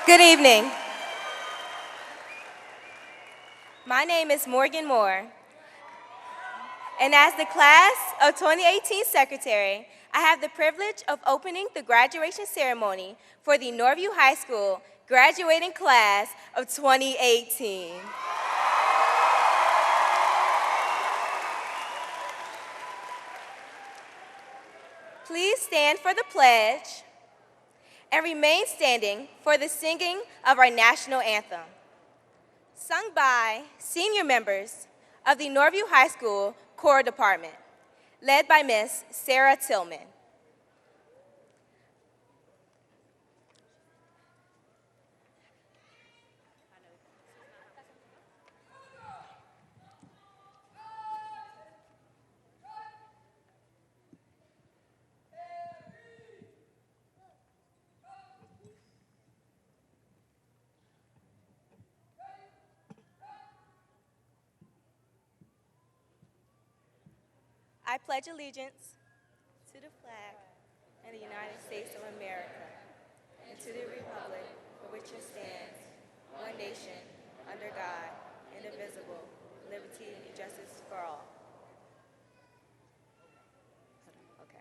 Good evening. My name is Morgan Moore, and as the Class of 2018 Secretary, I have the privilege of opening the graduation ceremony for the Norview High School graduating class of 2018. Please stand for the pledge and remain standing for the singing of our national anthem, sung by senior members of the Norview High School Choir Department, led by Miss Sarah Tillman. I pledge allegiance to the flag of the United States of America and to the republic for which it stands, one nation, under God, indivisible, liberty and justice for all. Okay.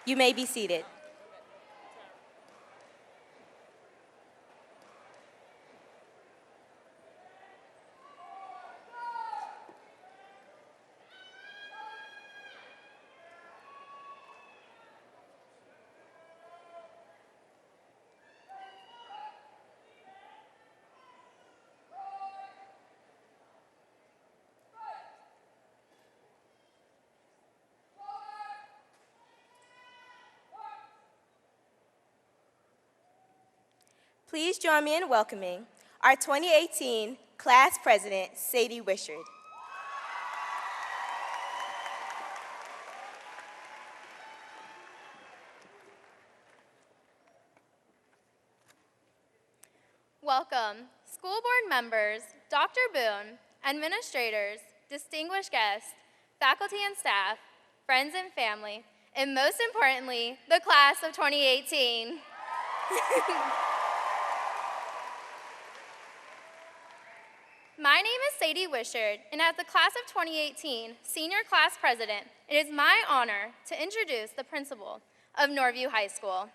You may be seated. Please join me in welcoming our 2018 Class President Sadie Wishard. Welcome, school board members, Dr. Boone, administrators, distinguished guests, faculty and staff, friends and family, and most importantly, the class of 2018. My name is Sadie Wishard, and as the class of 2018 senior class president, it is my honor to introduce the principal of Norview High School.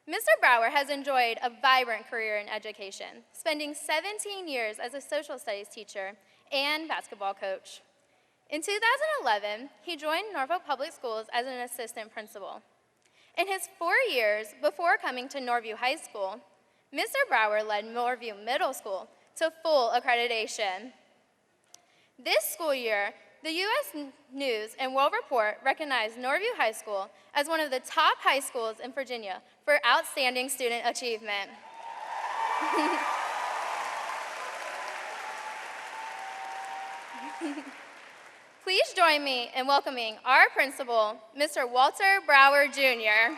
Mr. Brower has enjoyed a vibrant career in education, spending 17 years as a social studies teacher and basketball coach. In 2011, he joined Norfolk Public Schools as an assistant principal. In his 4 years before coming to Norview High School, Mr. Brower led Norview Middle School to full accreditation. This school year, the U.S. News and World Report recognized Norview High School as one of the top high schools in Virginia for outstanding student achievement. Please join me in welcoming our principal, Mr. Walter Brower, Jr.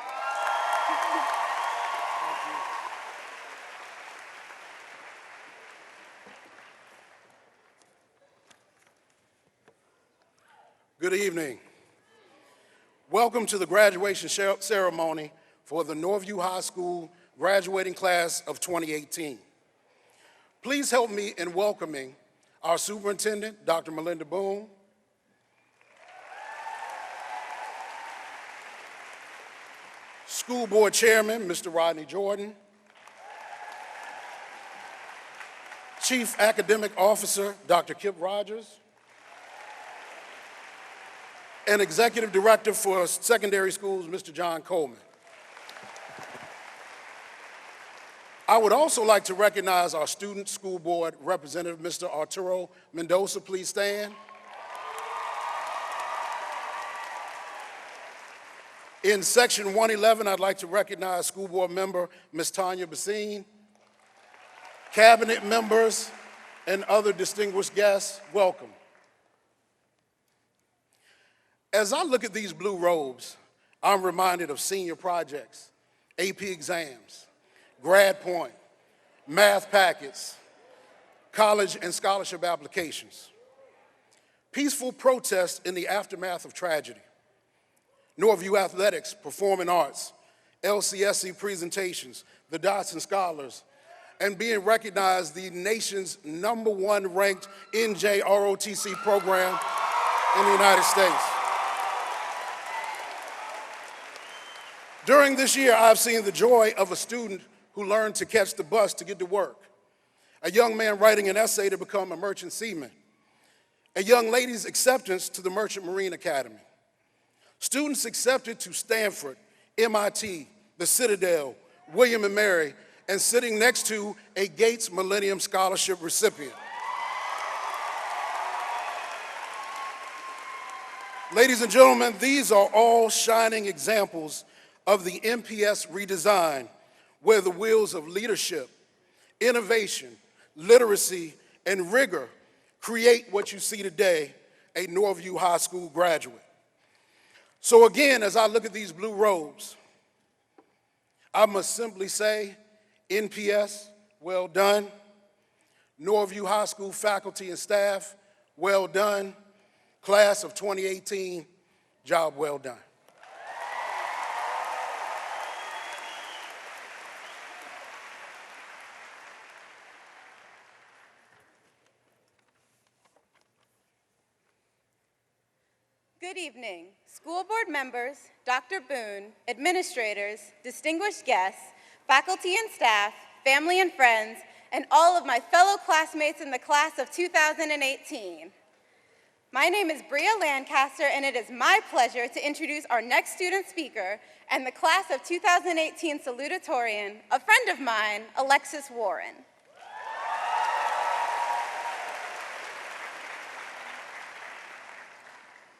Good evening. Welcome to the graduation ceremony for the Norview High School graduating class of 2018. Please help me in welcoming our superintendent, Dr. Melinda Boone, school board chairman, Mr. Rodney Jordan, chief academic officer, Dr. Kip Rogers, and Executive Director for Secondary Schools, Mr. John Coleman. I would also like to recognize our Student School Board Representative, Mr. Arturo Mendoza. Please stand. In Section 111, I'd like to recognize School Board Member Ms. Tanya Basine, cabinet members, and other distinguished guests. Welcome. As I look at these blue robes, I'm reminded of senior projects, AP exams, grad point, math packets, college and scholarship applications, peaceful protests in the aftermath of tragedy, Norview athletics, performing arts, LCSC presentations, the Dotson Scholars, and being recognized the nation's #1 ranked NJROTC program in the United States. During this year, I've seen the joy of a student who learned to catch the bus to get to work, a young man writing an essay to become a merchant seaman, a young lady's acceptance to the Merchant Marine Academy, students accepted to Stanford, MIT, the Citadel, William and Mary, and sitting next to a Gates Millennium Scholarship recipient. Ladies and gentlemen, these are all shining examples of the NPS redesign, where the wheels of leadership, innovation, literacy, and rigor create what you see today, a Norview High School graduate. So again, as I look at these blue robes, I must simply say, NPS, well done. Norview High School faculty and staff, well done. Class of 2018, job well done. Good evening, school board members, Dr. Boone, administrators, distinguished guests, faculty and staff, family and friends, and all of my fellow classmates in the class of 2018. My name is Bria Lancaster, and it is my pleasure to introduce our next student speaker and the class of 2018 salutatorian, a friend of mine, Alexis Warren.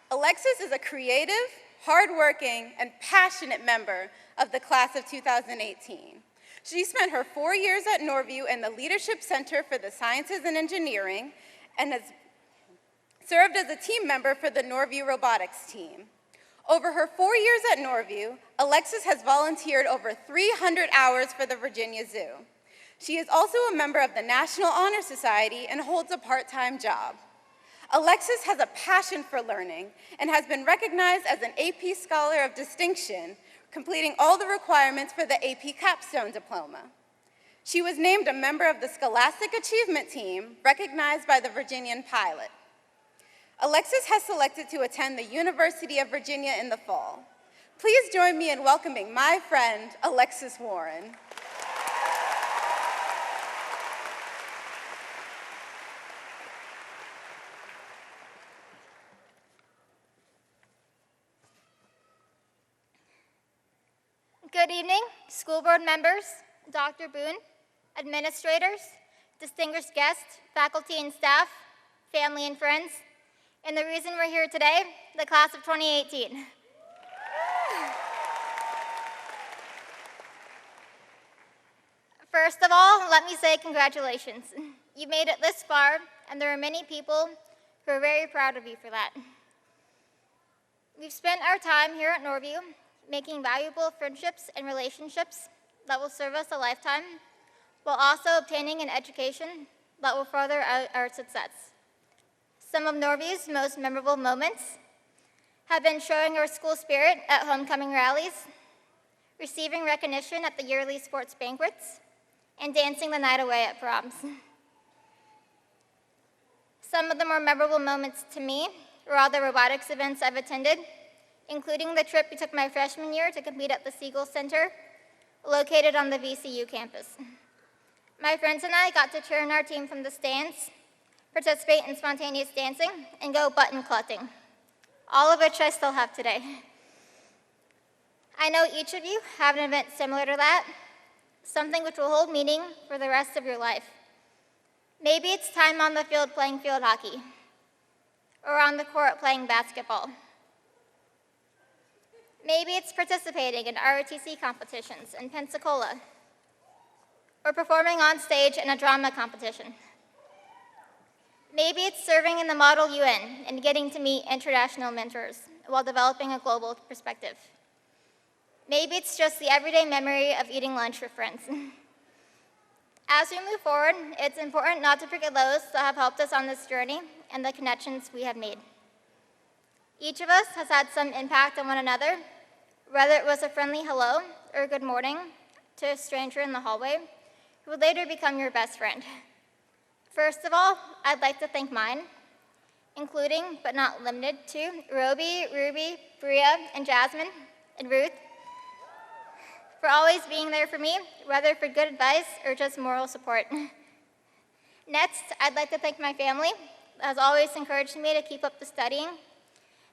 Alexis is a creative, hardworking, and passionate member of the class of 2018. She spent her 4 years at Norview in the Leadership Center for the Sciences and Engineering and has served as a team member for the Norview Robotics team. Over her 4 years at Norview, Alexis has volunteered over 300 hours for the Virginia Zoo. She is also a member of the National Honor Society and holds a part-time job. Alexis has a passion for learning and has been recognized as an AP Scholar of Distinction, completing all the requirements for the AP Capstone Diploma. She was named a member of the Scholastic Achievement Team, recognized by the Virginian Pilot. Alexis has selected to attend the University of Virginia in the fall. Please join me in welcoming my friend, Alexis Warren. Good evening, school board members, Dr. Boone, administrators, distinguished guests, faculty and staff, family and friends, and the reason we're here today, the class of 2018. First of all, let me say congratulations. You made it this far, and there are many people who are very proud of you for that. We've spent our time here at Norview making valuable friendships and relationships that will serve us a lifetime, while also obtaining an education that will further our success. Some of Norview's most memorable moments have been showing our school spirit at homecoming rallies, receiving recognition at the yearly sports banquets, and dancing the night away at proms. Some of the more memorable moments to me were all the robotics events I've attended, including the trip we took my freshman year to compete at the Siegel Center, located on the VCU campus. My friends and I got to cheer on our team from the stands, participate in spontaneous dancing, and go button collecting, all of which I still have today. I know each of you have an event similar to that, something which will hold meaning for the rest of your life. Maybe it's time on the field playing field hockey, or on the court playing basketball. Maybe it's participating in ROTC competitions in Pensacola, or performing on stage in a drama competition. Maybe it's serving in the Model UN and getting to meet international mentors while developing a global perspective. Maybe it's just the everyday memory of eating lunch with friends. As we move forward, it's important not to forget those that have helped us on this journey and the connections we have made. Each of us has had some impact on one another, whether it was a friendly hello or good morning to a stranger in the hallway who would later become your best friend. First of all, I'd like to thank mine, including but not limited to Roby, Ruby, Bria, and Jasmine, and Ruth, for always being there for me, whether for good advice or just moral support. Next, I'd like to thank my family that has always encouraged me to keep up the studying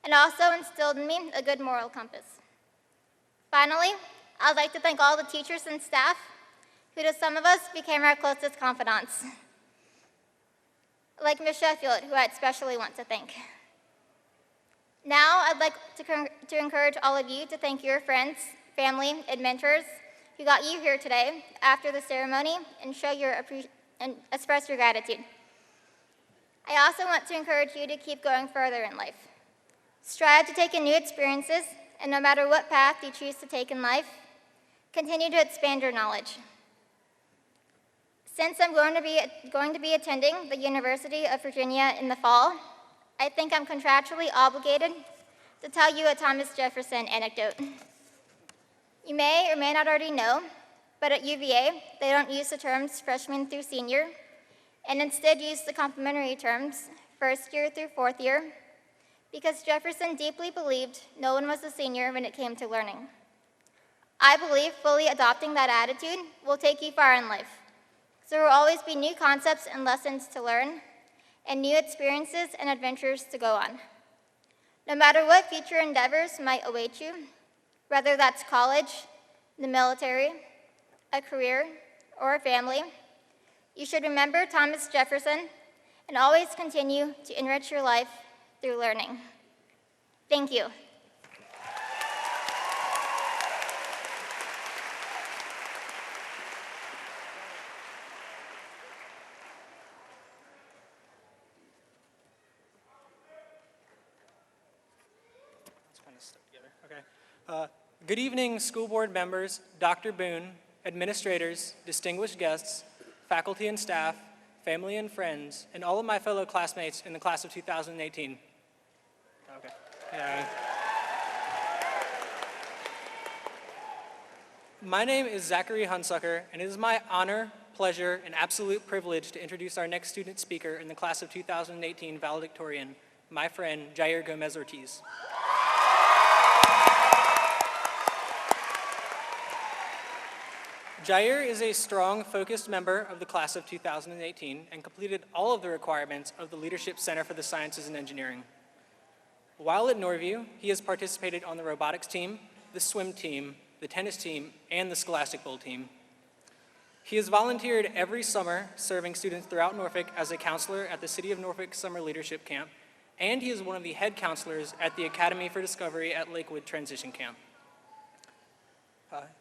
and also instilled in me a good moral compass. Finally, I'd like to thank all the teachers and staff who to some of us became our closest confidants, like Ms. Sheffield, who I'd especially want to thank. Now, I'd like to encourage all of you to thank your friends, family, and mentors who got you here today after the ceremony and and express your gratitude. I also want to encourage you to keep going further in life. Strive to take in new experiences, and no matter what path you choose to take in life, continue to expand your knowledge. Since I'm going to be attending the University of Virginia in the fall, I think I'm contractually obligated to tell you a Thomas Jefferson anecdote. You may or may not already know, but at UVA, they don't use the terms freshman through senior, and instead use the complementary terms first year through fourth year, because Jefferson deeply believed no one was a senior when it came to learning. I believe fully adopting that attitude will take you far in life. So there will always be new concepts and lessons to learn, and new experiences and adventures to go on. No matter what future endeavors might await you, whether that's college, the military, a career, or a family, you should remember Thomas Jefferson and always continue to enrich your life through learning. Thank you. Good evening, school board members, Dr. Boone, administrators, distinguished guests, faculty and staff, family and friends, and all of my fellow classmates in the class of 2018. Okay. My name is Zachary Hunsucker, and it is my honor, pleasure, and absolute privilege to introduce our next student speaker in the class of 2018 valedictorian, my friend Jair Gomez-Ortiz. Jair is a strong, focused member of the class of 2018 and completed all of the requirements of the Leadership Center for the Sciences and Engineering. While at Norview, he has participated on the robotics team, the swim team, the tennis team, and the Scholastic Bowl team. He has volunteered every summer serving students throughout Norfolk as a counselor at the City of Norfolk Summer Leadership Camp, and he is one of the head counselors at the Academy for Discovery at Lakewood Transition Camp.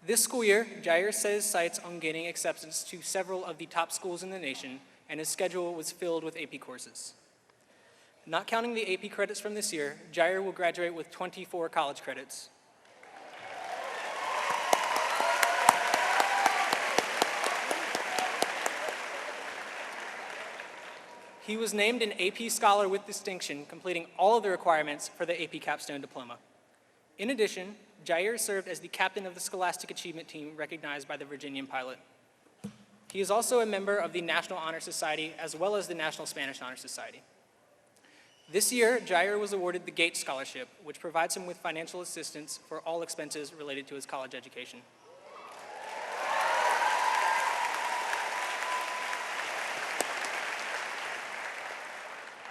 This school year, Jair set his sights on gaining acceptance to several of the top schools in the nation, and his schedule was filled with AP courses. Not counting the AP credits from this year, Jair will graduate with 24 college credits. He was named an AP Scholar with distinction, completing all of the requirements for the AP Capstone Diploma. In addition, Jair served as the captain of the Scholastic Achievement Team recognized by the Virginian Pilot. He is also a member of the National Honor Society as well as the National Spanish Honor Society. This year, Jair was awarded the Gates Scholarship, which provides him with financial assistance for all expenses related to his college education.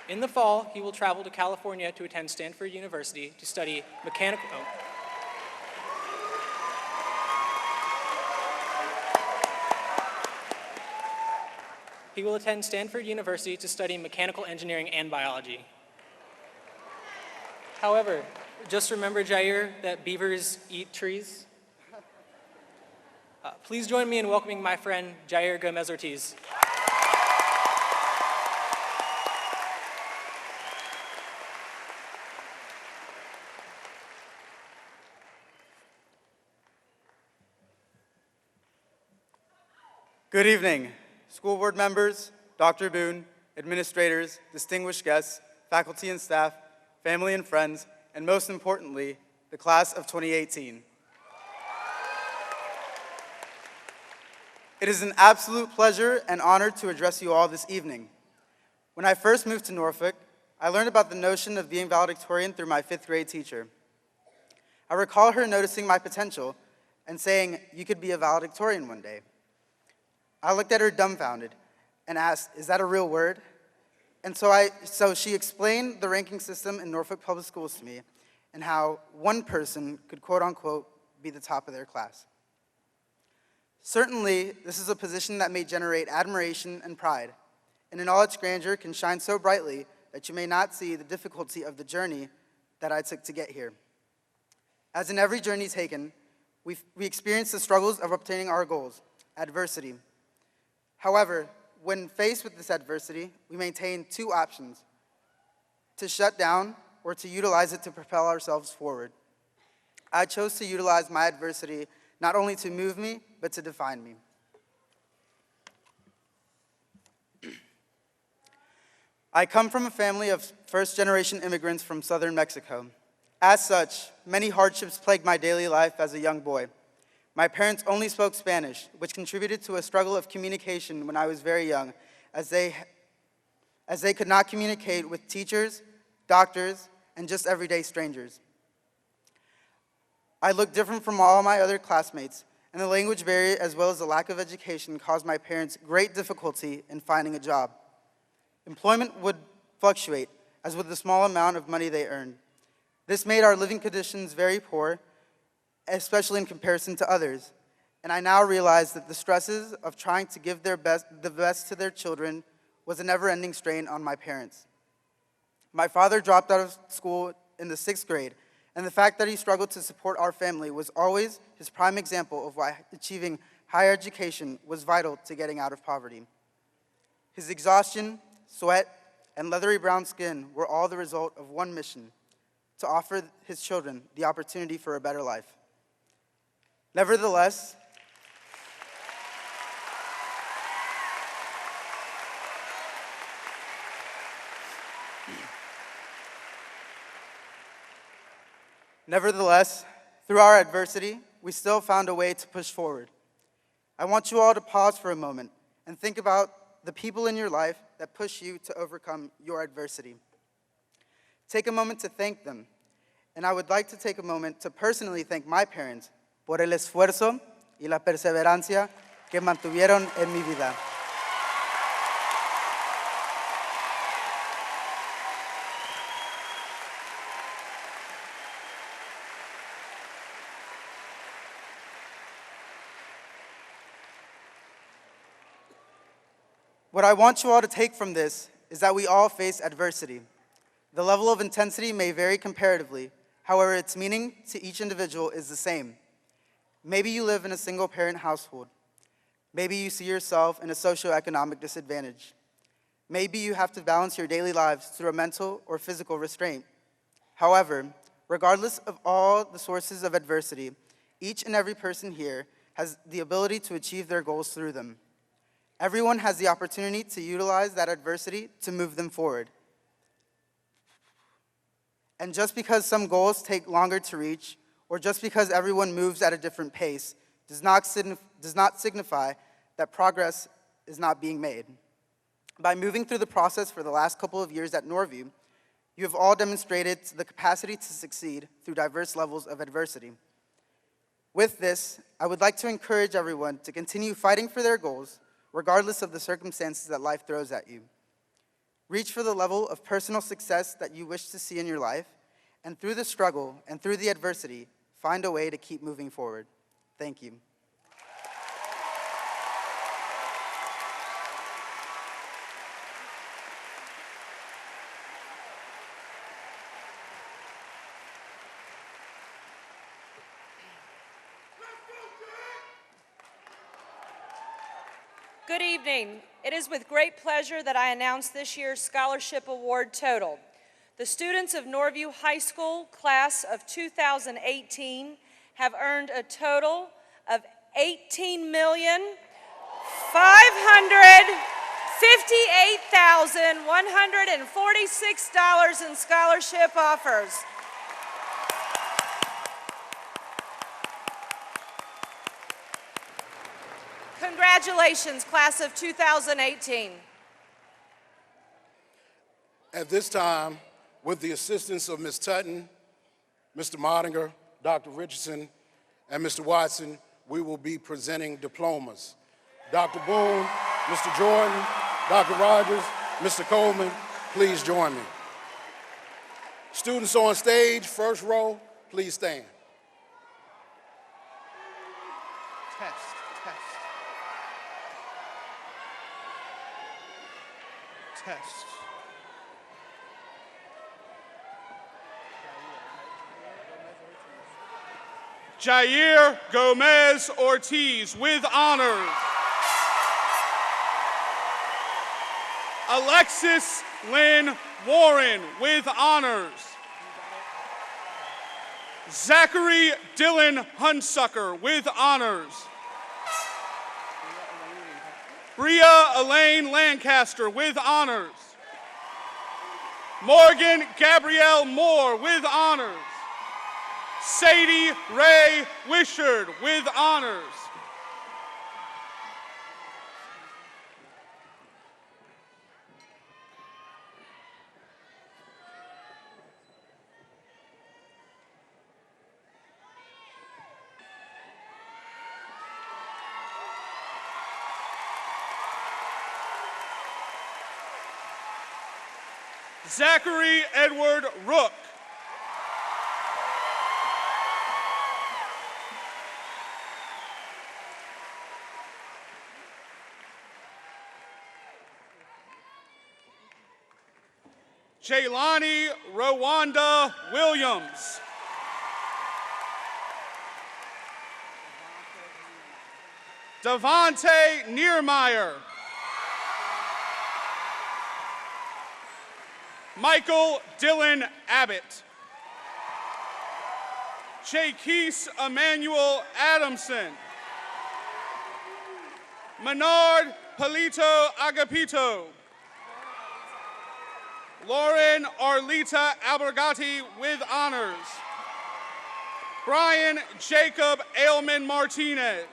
In the fall, he will travel to California to attend Stanford University to study mechanical. He will attend Stanford University to study mechanical engineering and biology. However, just remember, Jair, that beavers eat trees. Please join me in welcoming my friend, Jair Gomez-Ortiz. Good evening, school board members, Dr. Boone, administrators, distinguished guests, faculty and staff, family and friends, and most importantly, the class of 2018. It is an absolute pleasure and honor to address you all this evening. When I first moved to Norfolk, I learned about the notion of being valedictorian through my 5th grade teacher. I recall her noticing my potential and saying, "You could be a valedictorian one day." I looked at her dumbfounded and asked, "Is that a real word?" And so she explained the ranking system in Norfolk Public Schools to me and how one person could, quote unquote, be the top of their class. Certainly, this is a position that may generate admiration and pride, and in all its grandeur can shine so brightly that you may not see the difficulty of the journey that I took to get here. As in every journey taken, we experience the struggles of obtaining our goals, adversity. However, when faced with this adversity, we maintain two options: to shut down or to utilize it to propel ourselves forward. I chose to utilize my adversity not only to move me, but to define me. I come from a family of first-generation immigrants from southern Mexico. As such, many hardships plagued my daily life as a young boy. My parents only spoke Spanish, which contributed to a struggle of communication when I was very young, as they could not communicate with teachers, doctors, and just everyday strangers. I looked different from all my other classmates, and the language barrier as well as the lack of education caused my parents great difficulty in finding a job. Employment would fluctuate, as with the small amount of money they earned. This made our living conditions very poor, especially in comparison to others. And I now realize that the stresses of trying to give the best to their children was a never-ending strain on my parents. My father dropped out of school in the 6th grade, and the fact that he struggled to support our family was always his prime example of why achieving higher education was vital to getting out of poverty. His exhaustion, sweat, and leathery brown skin were all the result of one mission: to offer his children the opportunity for a better life. Nevertheless, through our adversity, we still found a way to push forward. I want you all to pause for a moment and think about the people in your life that push you to overcome your adversity. Take a moment to thank them, and I would like to take a moment to personally thank my parents por el esfuerzo y la perseverancia que mantuvieron en mi vida. What I want you all to take from this is that we all face adversity. The level of intensity may vary comparatively, however, its meaning to each individual is the same. Maybe you live in a single-parent household. Maybe you see yourself in a socioeconomic disadvantage. Maybe you have to balance your daily lives through a mental or physical restraint. However, regardless of all the sources of adversity, each and every person here has the ability to achieve their goals through them. Everyone has the opportunity to utilize that adversity to move them forward. And just because some goals take longer to reach, or just because everyone moves at a different pace, does not signify that progress is not being made. By moving through the process for the last couple of years at Norview, you have all demonstrated the capacity to succeed through diverse levels of adversity. With this, I would like to encourage everyone to continue fighting for their goals, regardless of the circumstances that life throws at you. Reach for the level of personal success that you wish to see in your life, and through the struggle and through the adversity, find a way to keep moving forward. Thank you. Good evening. It is with great pleasure that I announce this year's scholarship award total. The students of Norview High School, class of 2018, have earned a total of $18,558,146 in scholarship offers. Congratulations, class of 2018. At this time, with the assistance of Ms. Tutton, Mr. Mottinger, Dr. Richardson, and Mr. Watson, we will be presenting diplomas. Dr. Boone, Mr. Jordan, Dr. Rogers, Mr. Coleman, please join me. Students on stage, first row, please stand. Test. Jair Gomez Ortiz with honors. Alexis Lynn Warren with honors. Zachary Dylan Hunsucker with honors. Bria Elaine Lancaster with honors. Morgan Gabrielle Moore with honors. Sadie Ray Wishard with honors. Zachary Edward Rook. Jaylani Rwanda Williams. Devontae Niermeyer. Michael Dylan Abbott. Jaquise Emmanuel Adamson. Menard Polito Agapito. Lauren Arlita Albergati with honors. Brian Jacob Ailman Martinez.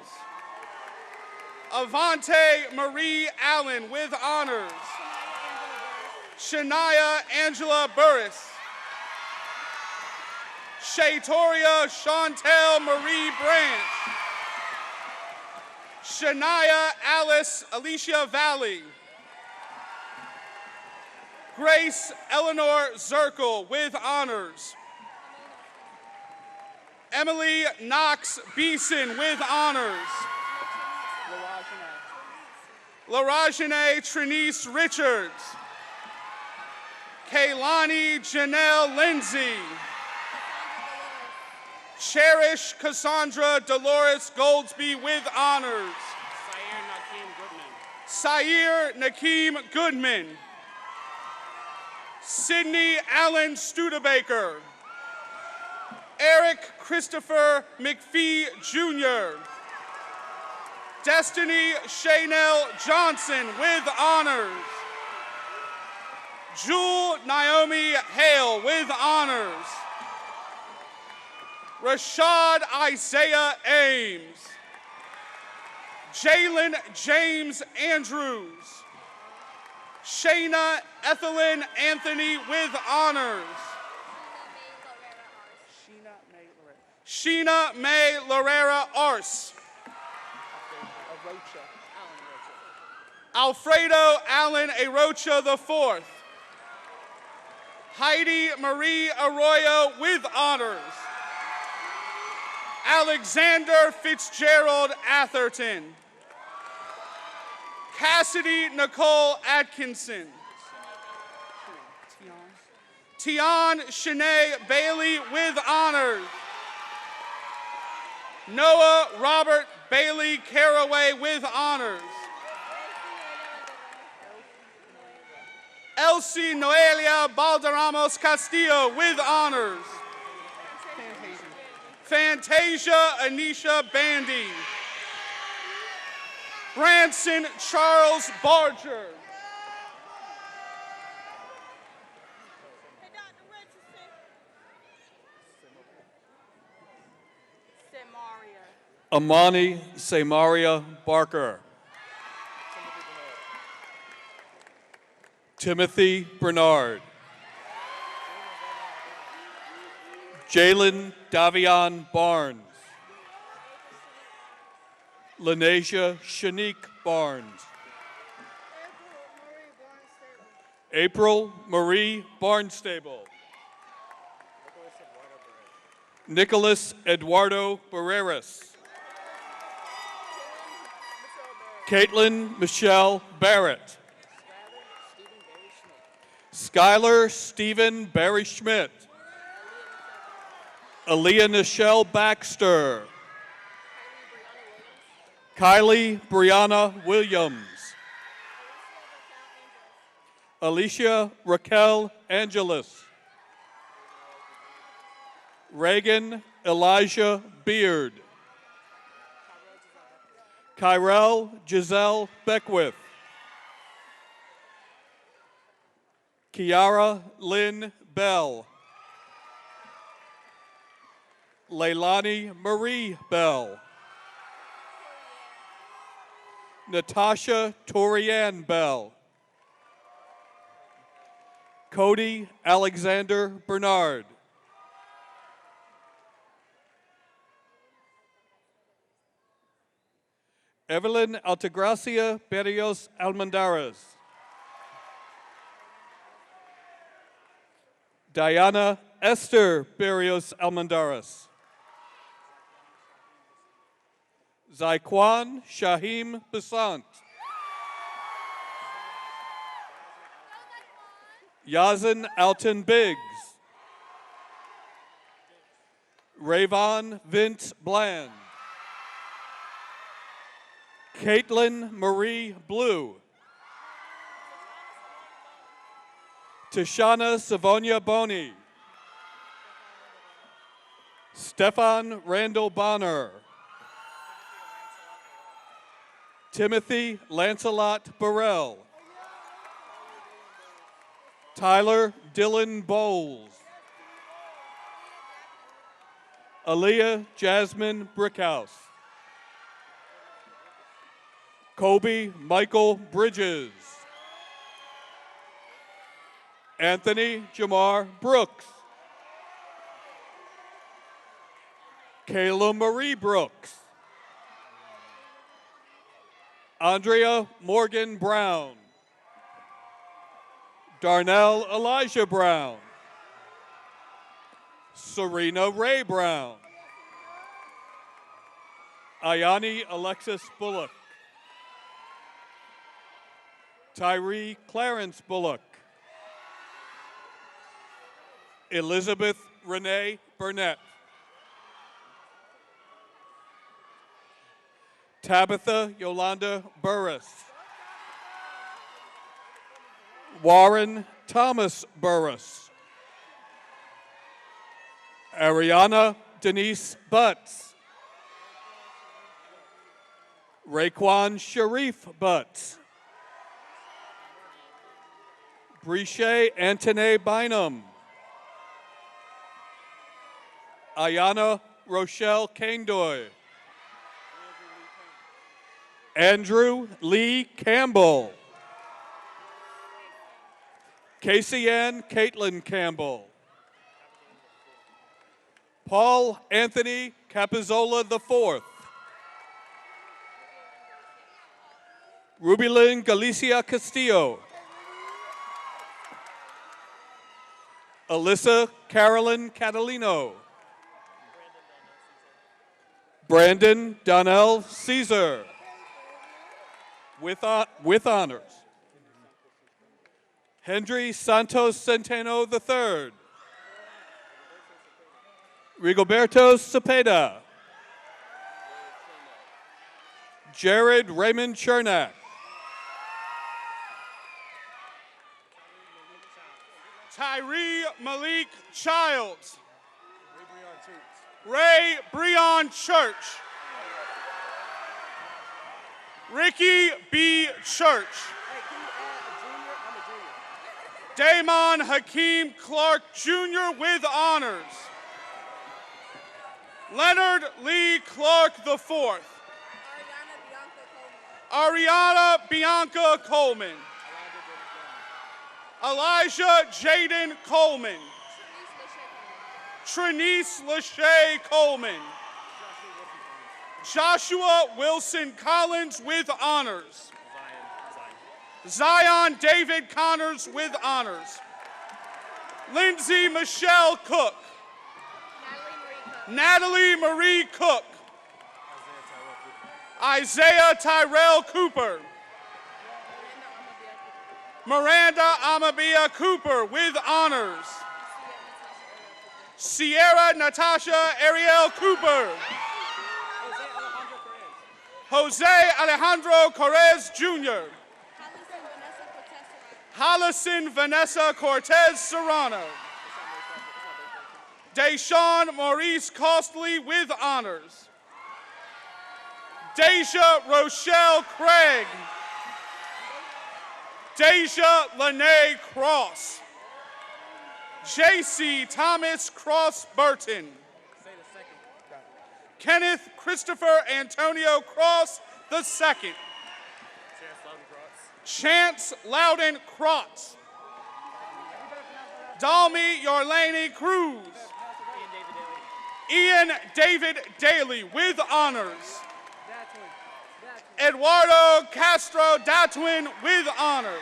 Avante Marie Allen with honors. Shania Angela Burris. Shaytoria Chantel Marie Branch. Shania Alice Alicia Valley. Grace Eleanor Zirkle with honors. Emily Knox Beeson with honors. Larajane Trinice Richards. Kaylani Janelle Lindsay. Cherish Cassandra Dolores Goldsby with honors. Sayer Nakeem Goodman. Sydney Allen Studebaker. Eric Christopher McPhee Jr. Destiny Chanel Johnson with honors. Jewel Naomi Hale with honors. Rashad Isaiah Ames. Jalen James Andrews. Shayna Ethelyn Anthony with honors. Sheena May Lorera Arce. Alfredo Allen Arocha IV. Heidi Marie Arroyo with honors. Alexander Fitzgerald Atherton. Cassidy Nicole Atkinson. Tian Shanae Bailey with honors. Noah Robert Bailey Caraway with honors. Elsie Noelia Balderramos Castillo with honors. Fantasia Anisha Bandy. Branson Charles Barger. Amani Samaria Barker. Timothy Bernard. Jalen Davion Barnes. Lanasia Shanique Barnes. April Marie Barnstable. Nicholas Eduardo Barreras. Caitlin Michelle Barrett. Skylar Stephen Barry Schmidt. Aaliyah Nichelle Baxter. Kylie Brianna Williams. Alicia Raquel Angeles. Reagan Elijah Beard. Kyrell Giselle Beckwith. Kiara Lynn Bell. Leilani Marie Bell. Natasha Torianne Bell. Cody Alexander Bernard. Evelyn Altagracia Berrios Almendarez. Diana Esther Berrios Almendarez. Zaquan Shaheem Besant. Yazin Alton Biggs. Rayvon Vince Bland. Caitlin Marie Blue. Tashana Savonia Boney. Stefan Randall Bonner. Timothy Lancelot Burrell. Tyler Dylan Bowles. Aaliyah Jasmine Brickhouse. Kobe Michael Bridges. Anthony Jamar Brooks. Kayla Marie Brooks. Andrea Morgan Brown. Darnell Elijah Brown. Serena Ray Brown. Ayani Alexis Bullock. Tyree Clarence Bullock. Elizabeth Renee Burnett. Tabitha Yolanda Burris. Warren Thomas Burris. Ariana Denise Butts. Raekwon Sharif Butts. Briche Antoine Bynum. Ayana Rochelle Kaindoy. Andrew Lee Campbell. Casey Ann Caitlin Campbell. Paul Anthony Capizzola IV. Rubilyn Galicia Castillo. Alyssa Carolyn Catalino. Brandon Donnell Caesar. With honors. Hendry Santos Centeno III. Rigoberto Cepeda. Jared Raymond Chernak. Tyree Malik Childs. Ray Breon Church. Ricky B. Church. Damon Hakeem Clark Jr. with honors. Leonard Lee Clark IV. Ariana Bianca Coleman. Elijah Jaden Coleman. Trinice Lachey Coleman. Joshua Wilson Collins with honors. Zion David Connors with honors. Lindsay Michelle Cook. Natalie Marie Cook. Isaiah Tyrell Cooper. Miranda Amabia Cooper with honors. Sierra Natasha Ariel Cooper. Jose Alejandro Correz Jr. Hallison Vanessa Cortez Serrano. Deshaun Maurice Costley with honors. Deja Rochelle Craig. Deja Lene Cross. J.C. Thomas Cross Burton. Kenneth Christopher Antonio Cross II. Chance Loudon Crotts. Dalmy Yorlani Cruz. Ian David Daly with honors. Eduardo Castro Datwin with honors.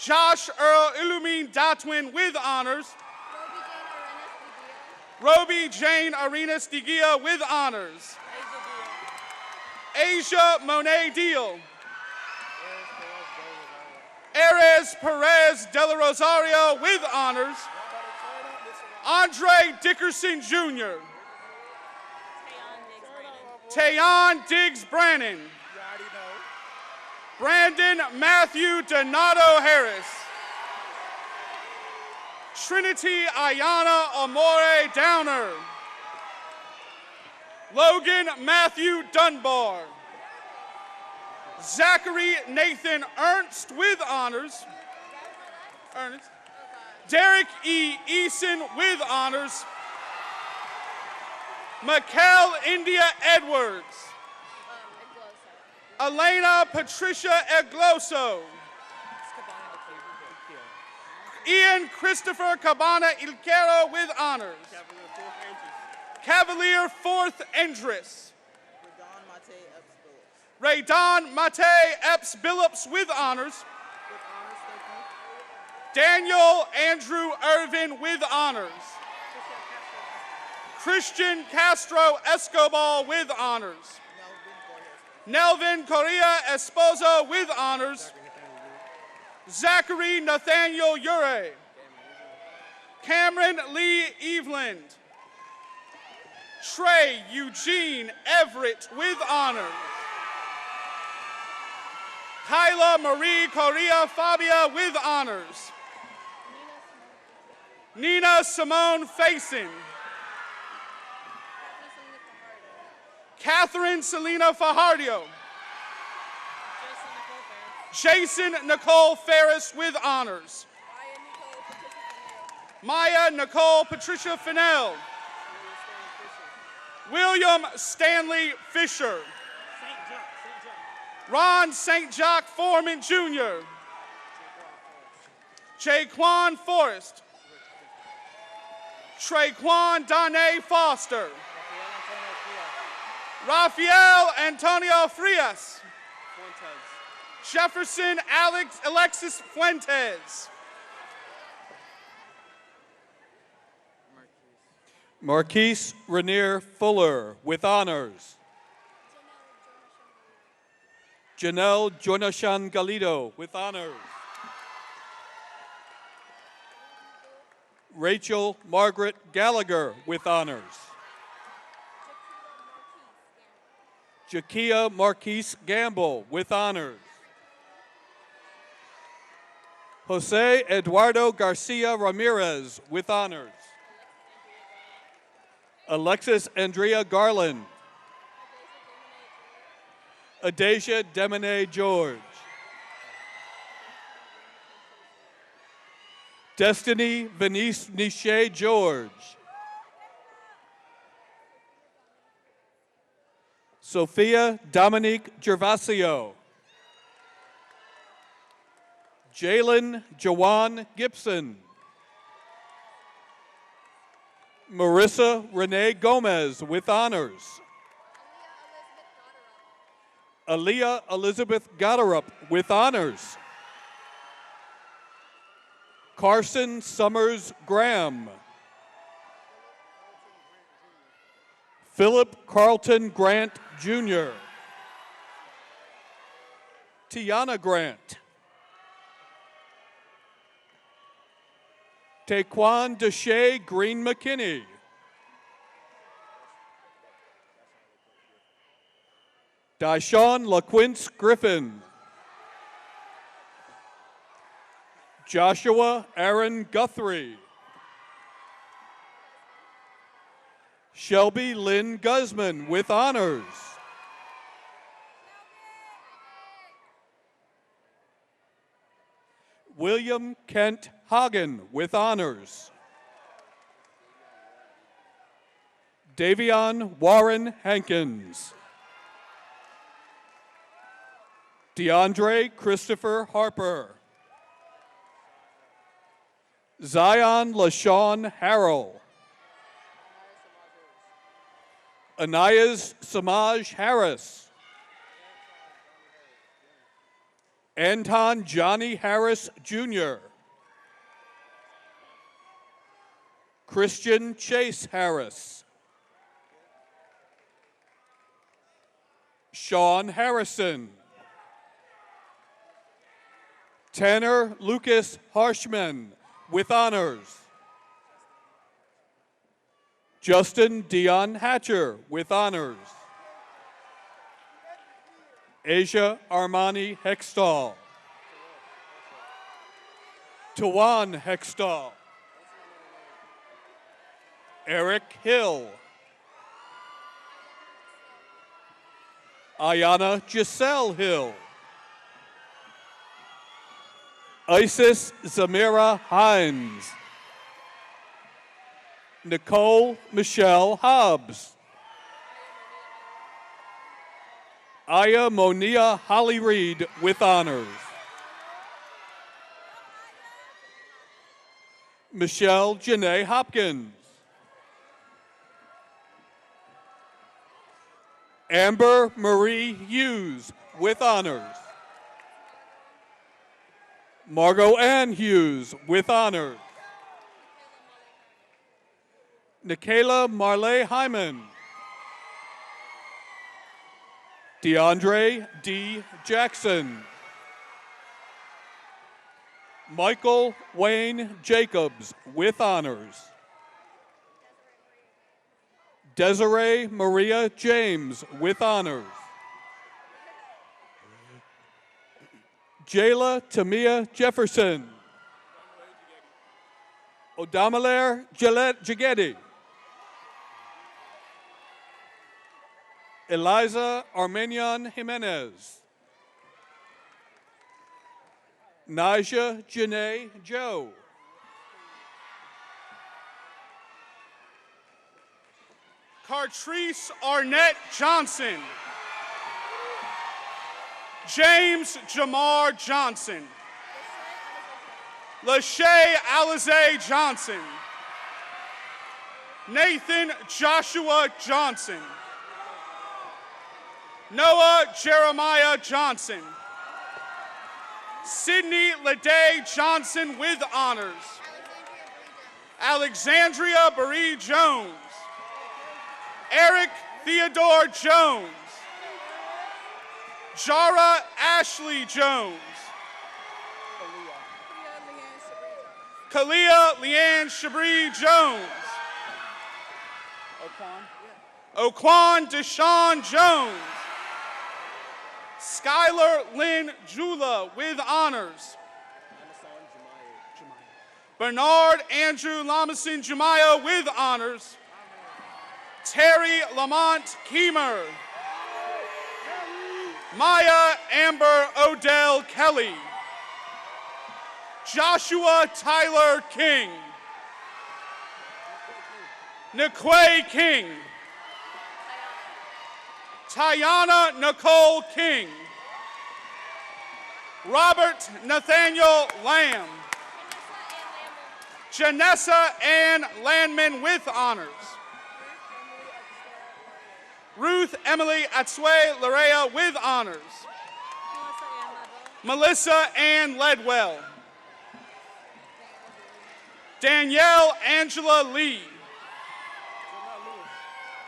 Josh Earl Illumine Datwin with honors. Roby Jane Arenas Digia with honors. Asia Monet Deal. Ares Perez de la Rosario with honors. Andre Dickerson Jr. Tayon Diggs Brannon. Brandon Matthew Donato Harris. Trinity Ayana Amore Downer. Logan Matthew Dunbar. Zachary Nathan Ernst with honors. Derek E. Eason with honors. Mikkel India Edwards. Elena Patricia Egloso. Ian Christopher Cabana Ilquero with honors. Cavalier 4th Endress. Raydon Mate Epps Billups with honors. Daniel Andrew Irvin with honors. Christian Castro Escobar with honors. Nelvin Correa Esposo with honors. Zachary Nathaniel Ure. Cameron Lee Eveland. Trey Eugene Everett with honors. Kyla Marie Correa Fabia with honors. Nina Simone Faison. Catherine Selena Fajardo. Jason Nicole Ferris with honors. Maya Nicole Patricia Fennell. William Stanley Fisher. Ron St. Jacques Foreman Jr. Jaquan Forrest. Traquan Dane Foster. Rafael Antonio Frias. Jefferson Alexis Fuentes. Marquise Rainier Fuller with honors. Janelle Jonashan Galido with honors. Rachel Margaret Gallagher with honors. Jakia Marquise Gamble with honors. Jose Eduardo Garcia Ramirez with honors. Alexis Andrea Garland. Adasia Demonay George. Destiny Venice Niche George. Sophia Dominique Gervasio. Jalen Jawan Gibson. Marissa Renee Gomez with honors. Aaliyah Elizabeth Goderup with honors. Carson Summers Graham. Philip Carlton Grant Jr. Tiana Grant. Taquan Deshay Green McKinney. Dyshawn LaQuince Griffin. Joshua Aaron Guthrie. Shelby Lynn Guzman with honors. William Kent Hagen with honors. Davion Warren Hankins. DeAndre Christopher Harper. Zion LaShawn Harrell. Anayaz Samaj Harris. Anton Johnny Harris Jr. Christian Chase Harris. Sean Harrison. Tanner Lucas Harshman with honors. Justin Dion Hatcher with honors. Asia Armani Hextall. Tawan Hextall. Eric Hill. Ayana Giselle Hill. Isis Zamira Hines. Nicole Michelle Hobbs. Aya Monia Holly Reed with honors. Michelle Janae Hopkins. Amber Marie Hughes with honors. Margot Ann Hughes with honors. Nikayla Marley Hyman. DeAndre D. Jackson. Michael Wayne Jacobs with honors. Desiree Maria James with honors. Jayla Tamia Jefferson. Odamaler Gillette Jagedi. Eliza Armenian Jimenez. Naja Janae Joe. Cartrice Arnett Johnson. James Jamar Johnson. Lachey Alize Johnson. Nathan Joshua Johnson. Noah Jeremiah Johnson. Sydney Lede Johnson with honors. Alexandria Marie Jones. Eric Theodore Jones. Jara Ashley Jones. Kalia Leanne Shabri Jones. Oquan Deshaun Jones. Skylar Lynn Jula with honors. Bernard Andrew Lamason Jumaya with honors. Terry Lamont Keemer. Maya Amber Odell Kelly. Joshua Tyler King. Niquay King. Tiana Nicole King. Robert Nathaniel Lamb. Janessa Ann Landman with honors. Ruth Emily Atsue Larea with honors. Melissa Ann Ledwell. Danielle Angela Lee.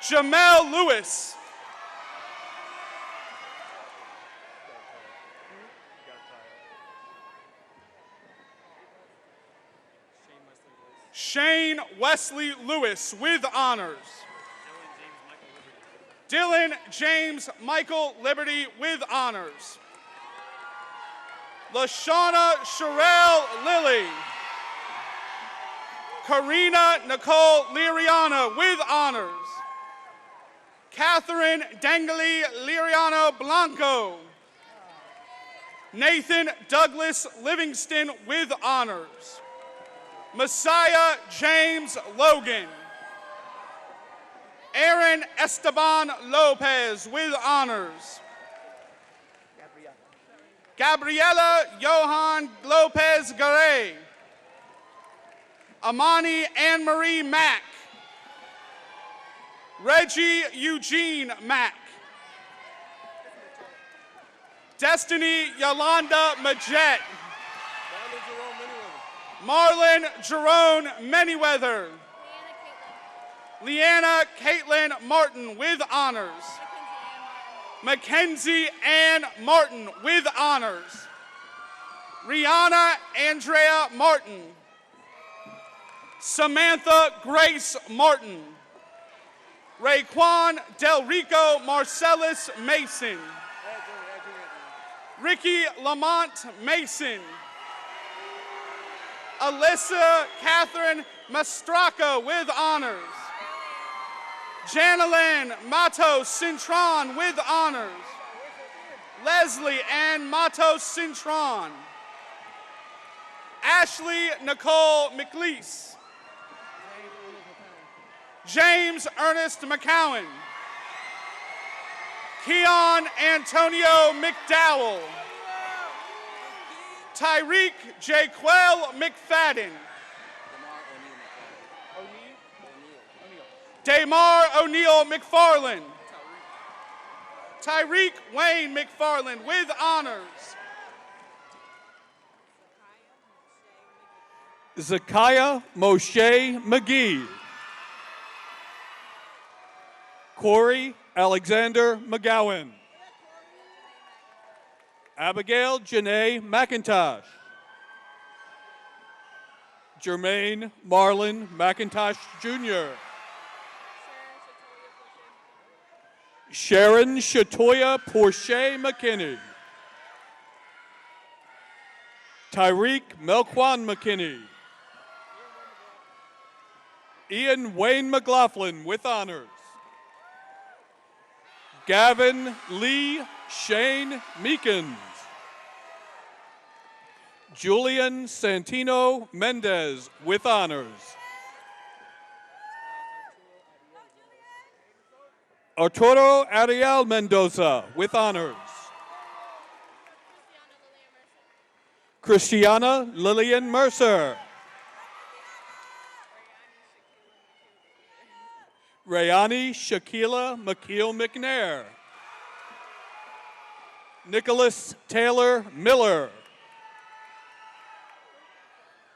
Jamel Lewis. Shane Wesley Lewis with honors. Dylan James Michael Liberty with honors. LaShawna Sherelle Lilly. Karina Nicole Liriana with honors. Catherine Dangali Liriano Blanco. Nathan Douglas Livingston with honors. Messiah James Logan. Aaron Esteban Lopez with honors. Gabriela Johan Lopez Garay. Amani Anne-Marie Mack. Reggie Eugene Mack. Destiny Yolanda Majet. Marlon Jerome Manyweather. Leanna Caitlin Martin with honors. Mackenzie Ann Martin with honors. Rihanna Andrea Martin. Samantha Grace Martin. Raekwon Del Rico Marcellus Mason. Ricky Lamont Mason. Alyssa Catherine Mastraka with honors. Janelyn Matos Cintron with honors. Leslie Ann Matos Cintron. Ashley Nicole McLeese. James Ernest McCowan. Keon Antonio McDowell. Tyreek Jaquel McFadden. Damar O'Neill McFarland. Tyreek Wayne McFarland with honors. Zakiah Moshe McGee. Corey Alexander McGowan. Abigail Janae McIntosh. Jermaine Marlon McIntosh Jr. Sharon Shatoya Porche McKinney. Tyreek Melquan McKinney. Ian Wayne McLaughlin with honors. Gavin Lee Shane Meekins. Julian Santino Mendez with honors. Arturo Ariel Mendoza with honors. Christiana Lillian Mercer. Rayani Shaquila McKeel McNair. Nicholas Taylor Miller.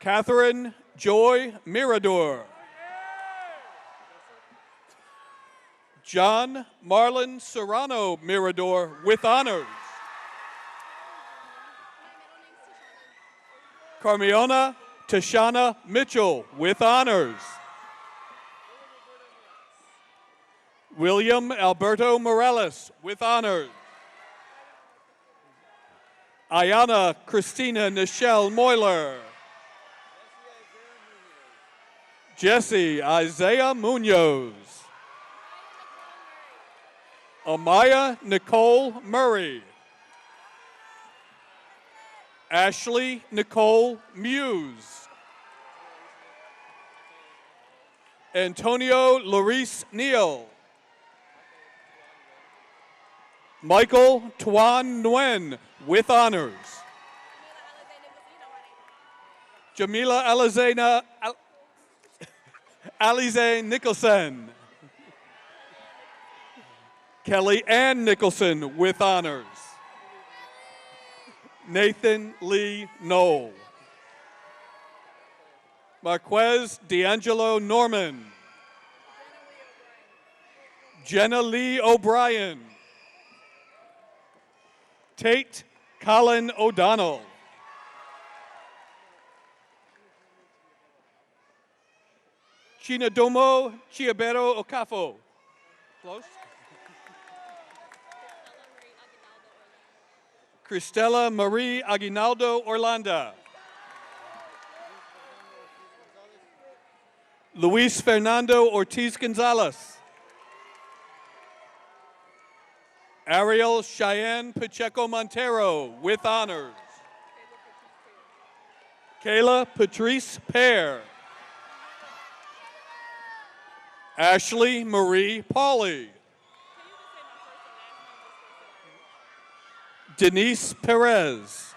Catherine Joy Mirador. John Marlon Serrano Mirador with honors. Carmiona Tashana Mitchell with honors. William Alberto Morales with honors. Ayana Christina Nichelle Moyler. Jesse Isaiah Munoz. Amaya Nicole Murray. Ashley Nicole Muse. Antonio Larice Neal. Michael Tuan Nguyen with honors. Jamila Alize Nicholson. Kelly Ann Nicholson with honors. Nathan Lee Knoll. Marquez D'Angelo Norman. Jenna Lee O'Brien. Tate Colin O'Donnell. Chinadomo Chiabero Okafo. Close. Cristela Marie Aguinaldo Orlando. Luis Fernando Ortiz Gonzalez. Ariel Cheyenne Pacheco Montero with honors. Kayla Patrice Pear. Ashley Marie Pauley. Denise Perez.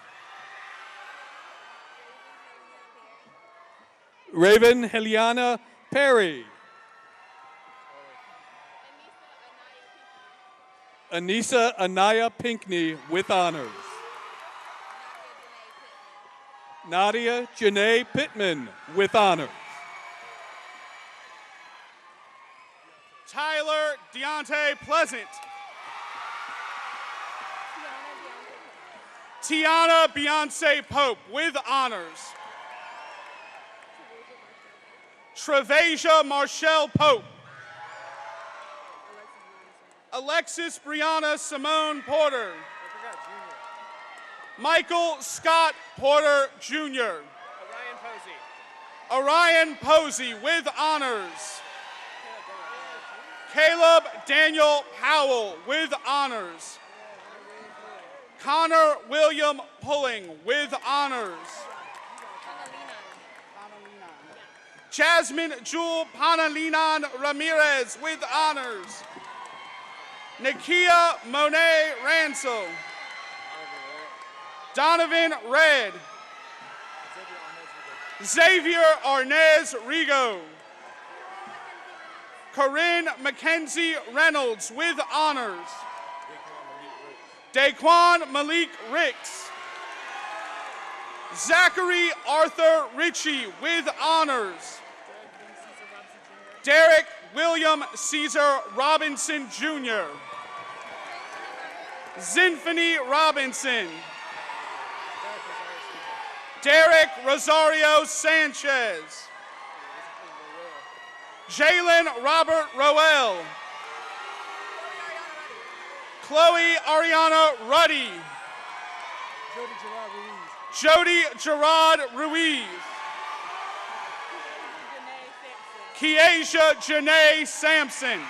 Raven Heliana Perry. Anissa Anaya Pinkney with honors. Nadia Janae Pittman with honors. Tyler Deontay Pleasant. Tiana Beyonce Pope with honors. Trevasia Marshall Pope. Alexis Brianna Simone Porter. Michael Scott Porter Jr. Orion Posey with honors. Caleb Daniel Powell with honors. Connor William Pulling with honors. Jasmine Jewel Panalinan Ramirez with honors. Nakia Monet Ransel. Donovan Red. Xavier Arnez Rigo. Corinne Mackenzie Reynolds with honors. Daquan Malik Ricks. Zachary Arthur Ritchie with honors. Derek William Caesar Robinson Jr. Zinfany Robinson. Derek Rosario Sanchez. Jalen Robert Roel. Chloe Ariana Ruddy. Jody Gerard Ruiz. Keasia Janae Sampson.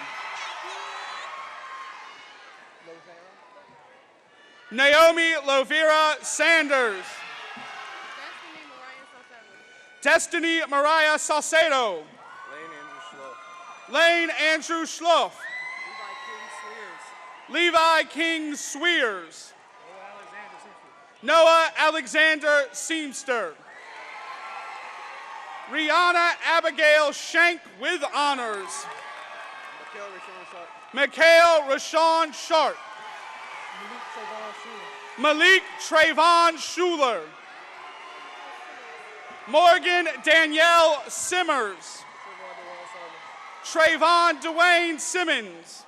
Naomi Lovera Sanders. Destiny Mariah Salcedo. Lane Andrew Schloff. Levi King Swears. Noah Alexander Seamster. Rihanna Abigail Shank with honors. Mikhail Rashawn Sharp. Malik Trayvon Schuler. Morgan Danielle Simmers. Trayvon Dwayne Simmons.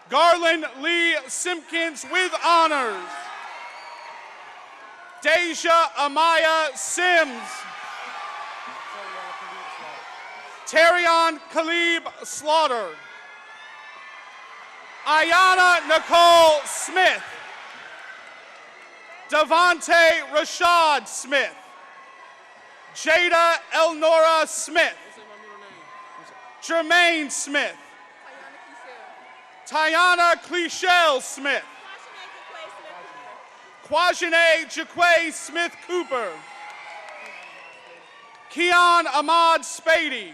Garland Lee Simpkins with honors. Deja Amaya Sims. Terrion Khalib Slaughter. Ayana Nicole Smith. Devontae Rashad Smith. Jada Elnora Smith. Jermaine Smith. Tiana Clichelle Smith. Quajane Jaquay Smith Cooper. Keon Ahmad Spady.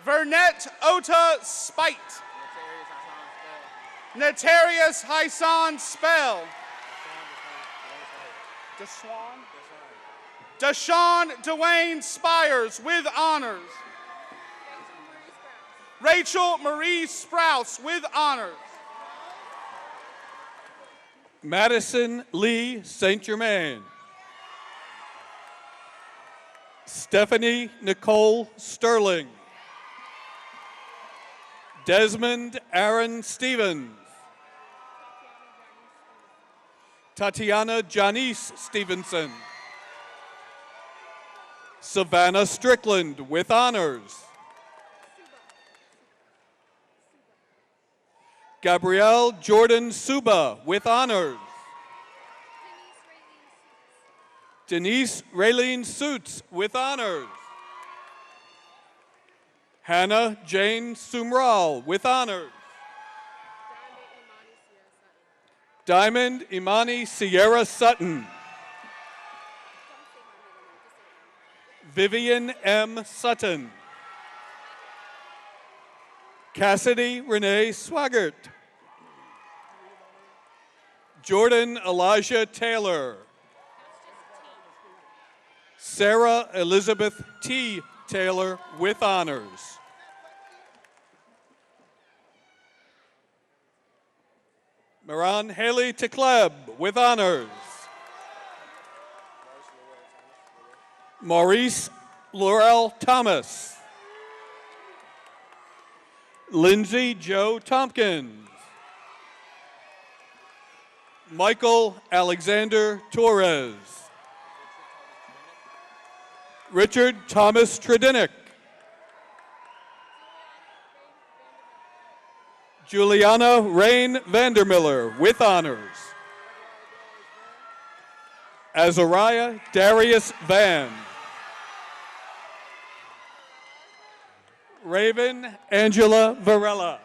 Vernette Ota Spite. Natarius Hyson Spell. Deshaun Dwayne Spires with honors. Rachel Marie Sprouse with honors. Madison Lee St. Germain. Stephanie Nicole Sterling. Desmond Aaron Stevens. Tatiana Janice Stevenson. Savannah Strickland with honors. Gabrielle Jordan Suba with honors. Denise Raylene Suits with honors. Hannah Jane Sumral with honors. Diamond Imani Sierra Sutton. Vivian M. Sutton. Cassidy Renee Swaggart. Jordan Elijah Taylor. Sarah Elizabeth T. Taylor with honors. Maran Haley Tecleb with honors. Maurice Laurel Thomas. Lindsay Joe Tompkins. Michael Alexander Torres. Richard Thomas Tredinick. Juliana Rain Vandermiller with honors. Azariah Darius Van. Raven Angela Varela.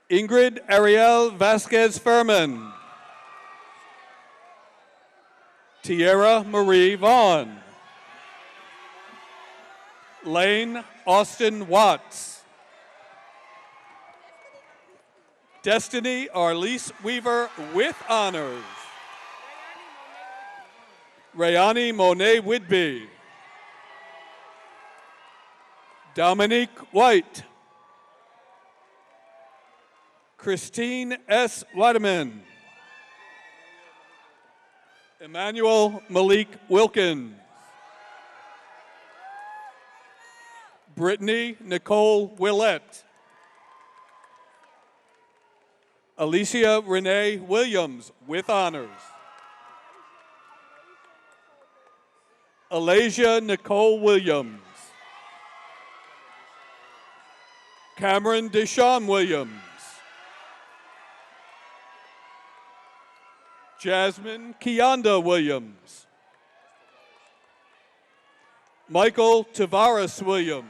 Ingrid Ariel Vasquez Furman. Tierra Marie Vaughn. Lane Austin Watts. Destiny Arlise Weaver with honors. Rayani Monet Whitby. Dominique White. Christine S. Weideman. Emmanuel Malik Wilkins. Brittany Nicole Willett. Alicia Renee Williams with honors. Alasia Nicole Williams. Cameron Deshawn Williams. Jasmine Kianda Williams. Michael Tavares Williams.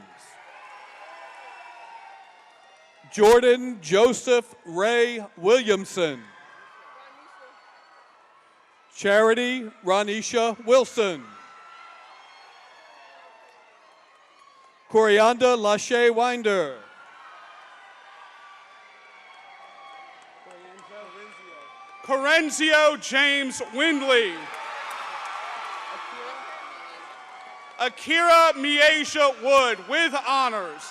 Jordan Joseph Ray Williamson. Charity Ronisha Wilson. Corianda Lachey Winder. Corenzio James Windley. Akira Miesha Wood with honors.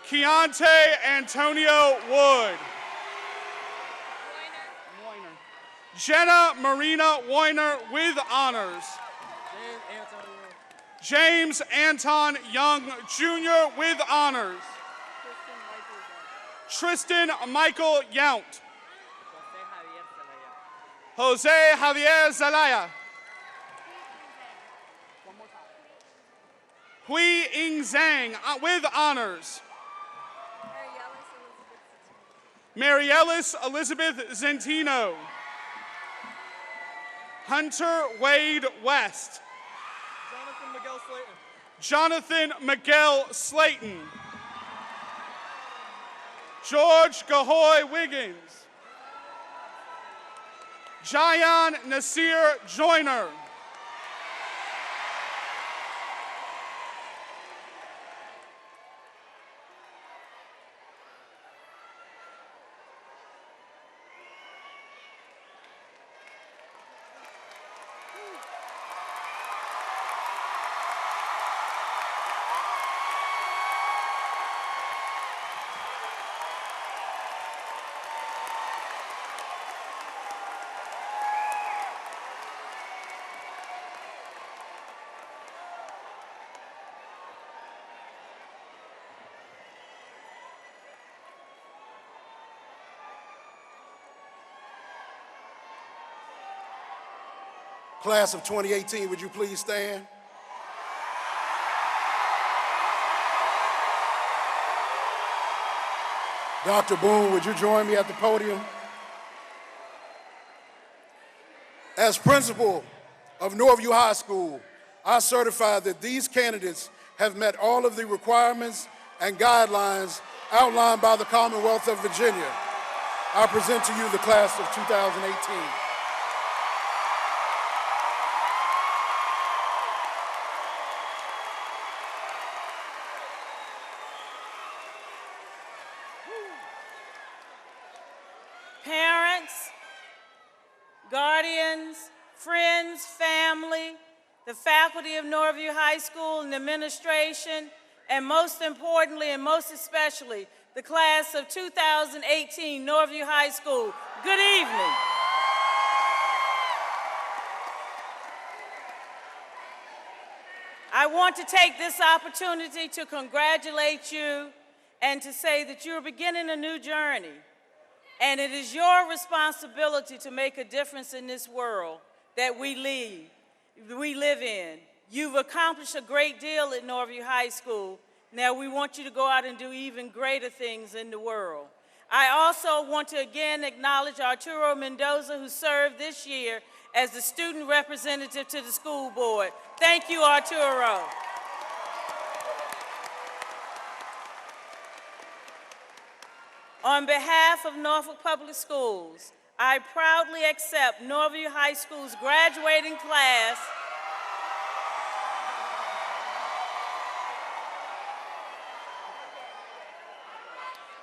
Keontae Antonio Wood. Jenna Marina Weiner with honors. James Anton Young Jr. with honors. Tristan Michael Yount. Jose Javier Zelaya. Hui Ing Zhang with honors. Mariellis Elizabeth Zentino. Hunter Wade West. Jonathan Miguel Slayton. George Gahoy Wiggins. Jayan Nasir Joyner. Class of 2018, would you please stand? Dr. Boone, would you join me at the podium? As principal of Norview High School, I certify that these candidates have met all of the requirements and guidelines outlined by the Commonwealth of Virginia. I present to you the class of 2018. Parents, guardians, friends, family, the faculty of Norview High School and administration, and most importantly and most especially, the class of 2018 Norview High School. Good evening. I want to take this opportunity to congratulate you and to say that you're beginning a new journey. And it is your responsibility to make a difference in this world that we live in. You've accomplished a great deal at Norview High School. Now we want you to go out and do even greater things in the world. I also want to again acknowledge Arturo Mendoza, who served this year as the student representative to the school board. Thank you, Arturo. On behalf of Norfolk Public Schools, I proudly accept Norview High School's graduating class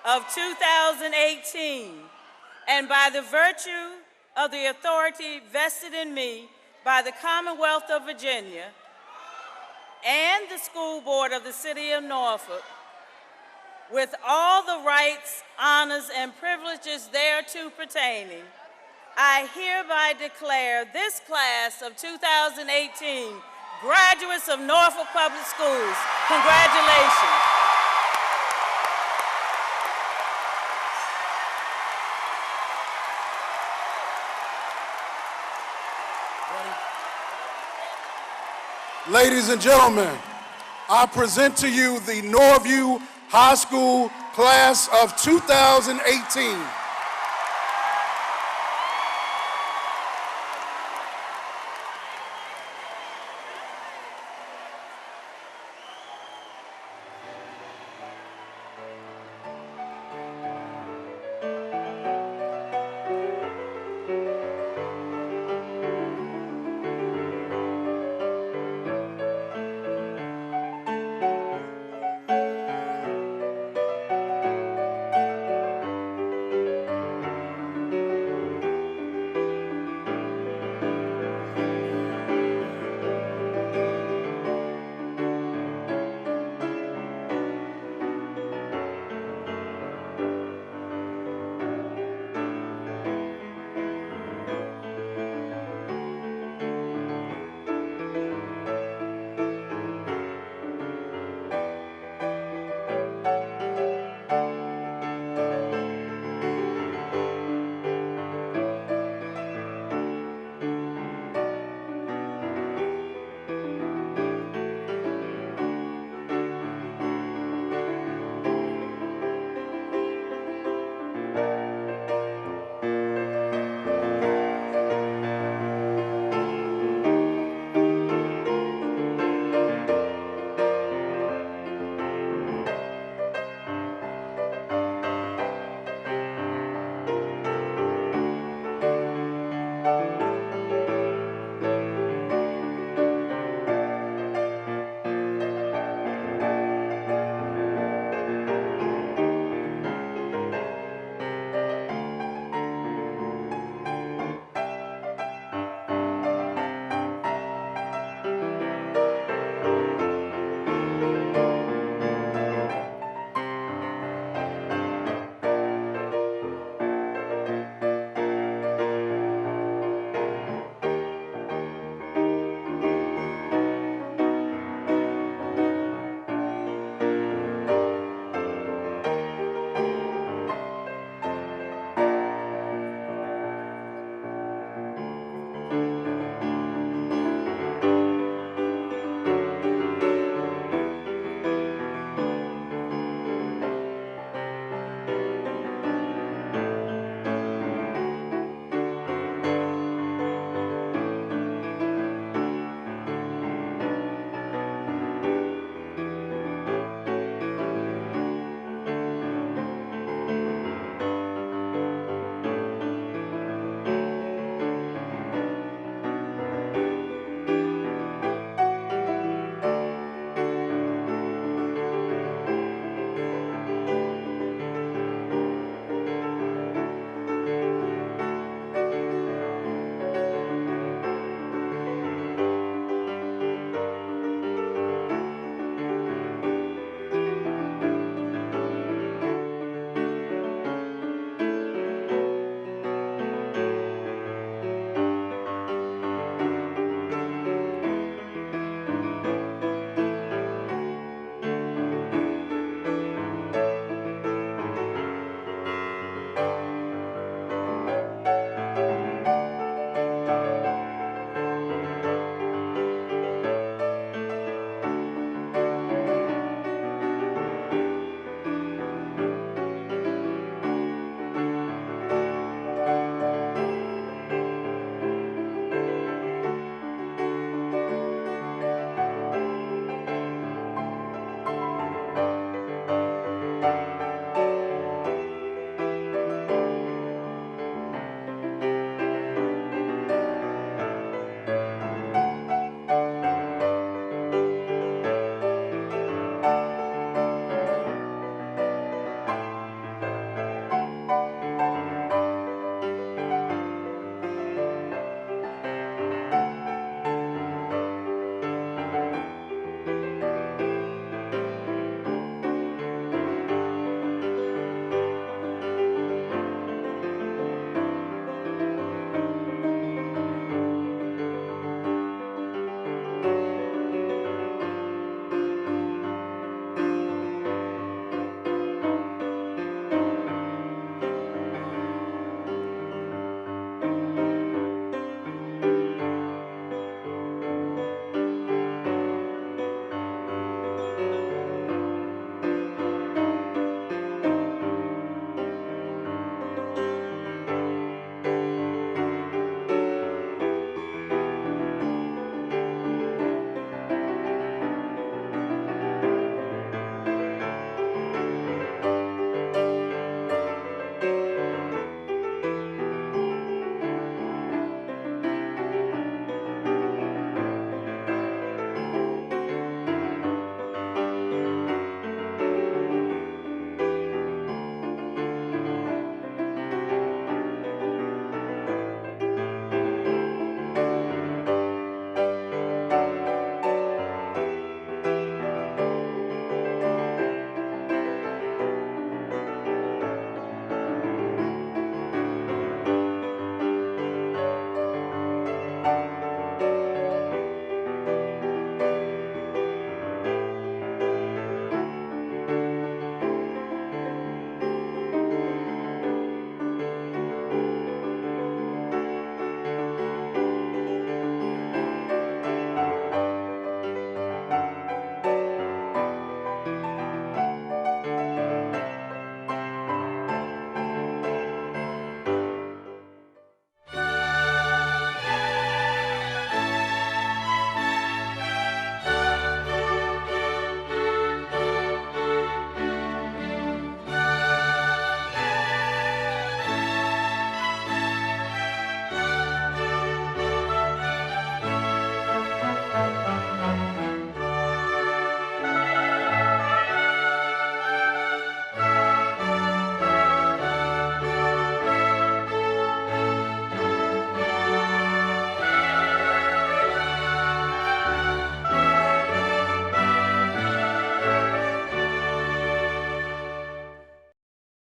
of 2018, and by the virtue of the authority vested in me by the Commonwealth of Virginia and the School Board of the City of Norfolk, with all the rights, honors, and privileges thereto pertaining, I hereby declare this class of 2018 graduates of Norfolk Public Schools. Congratulations. Ladies and gentlemen, I present to you the Norview High School class of 2018.